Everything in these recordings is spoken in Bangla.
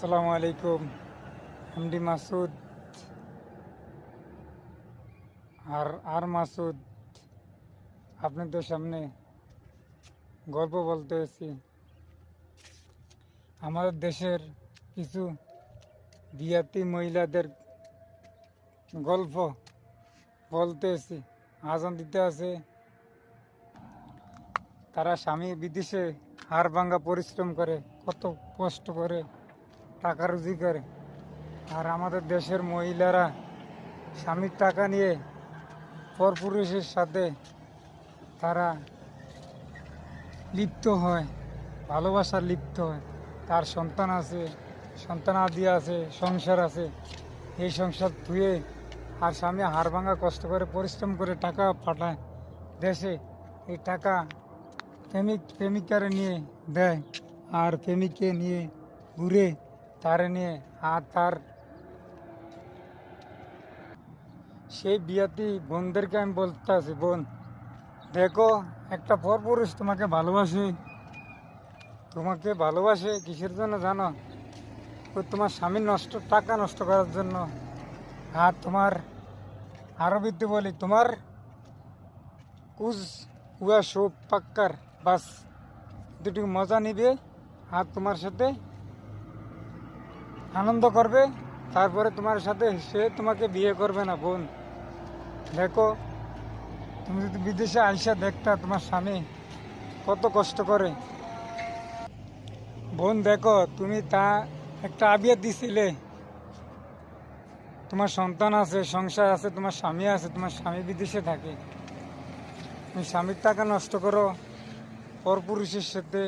আসসালামু আলাইকুম। এমডি মাসুদ আর মাসুদ আপনাদের সামনে গল্প বলতে এসেছি। আমাদের দেশের কিছু বিয়াতি মহিলাদের গল্প বলতে এসেছি। আজান দিতে আছে, তারা স্বামী বিদেশে হাড় ভাঙা পরিশ্রম করে, কত কষ্ট করে টাকা রুজি করে, আর আমাদের দেশের মহিলারা স্বামীর টাকা নিয়ে পরপুরুষের সাথে তারা লিপ্ত হয়, ভালোবাসার লিপ্ত হয়। তার সন্তান আছে, সন্তানাদি আছে, সংসার আছে। এই সংসার ধুয়ে আর স্বামী হাড় ভাঙা কষ্ট করে পরিশ্রম করে টাকা পাঠায় দেশে। এই টাকা প্রেমিকারে নিয়ে দেয়, আর প্রেমিককে নিয়ে ঘুরে তারে নিয়ে। আর তার সেই বিয়াতি বোনদেরকে আমি বলতে আছি, বোন দেখো, একটা পরপুরুষ তোমাকে ভালোবাসে কিসের জন্য জানো? ওই তোমার স্বামীর টাকা নষ্ট করার জন্য। আর তোমার আরবিতে বলি, তোমার কুজ হুয়া সব পাক্কার, বাস দুটি মজা নিবে আর তোমার সাথে আনন্দ করবে, তারপরে তোমার সাথে সে তোমাকে বিয়ে করবে না। বোন দেখো, তুমি যদি বিদেশে আইসা দেখতা তোমার স্বামী কত কষ্ট করে। বোন দেখো, তুমি তা একটা আবিয়া দিছিলে, তোমার সন্তান আছে, সংসার আছে, তোমার স্বামী আছে, তোমার স্বামী বিদেশে থাকে। তুমি স্বামীর টাকা নষ্ট করো, পরপুরুষের সাথে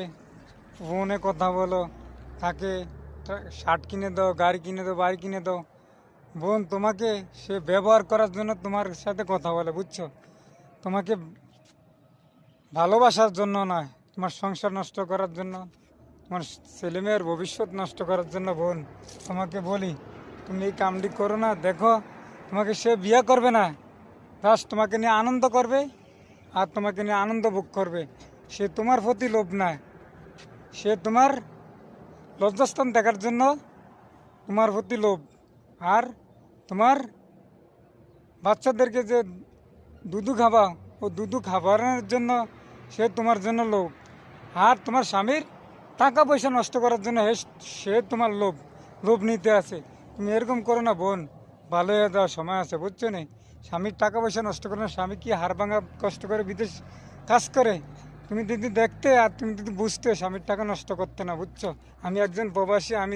ফোনে কথা বলো, তাকে শার্ট কিনে দাও, গাড়ি কিনে দাও, বাড়ি কিনে দাও। বোন তোমাকে সে ব্যবহার করার জন্য তোমার সাথে কথা বলে, বুঝছো? তোমাকে ভালোবাসার জন্য নয়, তোমার সংসার নষ্ট করার জন্য, তোমার ছেলেমেয়ের ভবিষ্যৎ নষ্ট করার জন্য। বোন তোমাকে বলি, তুমি এই কামটি করো না। দেখো, তোমাকে সে বিয়ে করবে না, জাস্ট তোমাকে নিয়ে আনন্দ করবে আর তোমাকে নিয়ে আনন্দ ভোগ করবে। সে তোমার প্রতি লোভ নাই, সে তোমার লজ্জাস্থান দেখার জন্য তোমার প্রতি লোভ। আর তোমার বাচ্চাদেরকে যে দুধু খাবা, ও দুধু খাবারের জন্য সে তোমার জন্য লোভ। আর তোমার স্বামীর টাকা পয়সা নষ্ট করার জন্য সে তোমার লোভ নিতে আছে। তুমি এরকম করো না বোন, ভালো হয়ে যাওয়ার সময় আছে, বুঝছো না? স্বামীর টাকা পয়সা নষ্ট করে না, স্বামী কি হাড় ভাঙা কষ্ট করে বিদেশ কাজ করে, তুমি যদি দেখতে আর তুমি যদি বুঝতে, স্বামীর টাকা নষ্ট করতে না, বুঝছো? আমি একজন প্রবাসী, আমি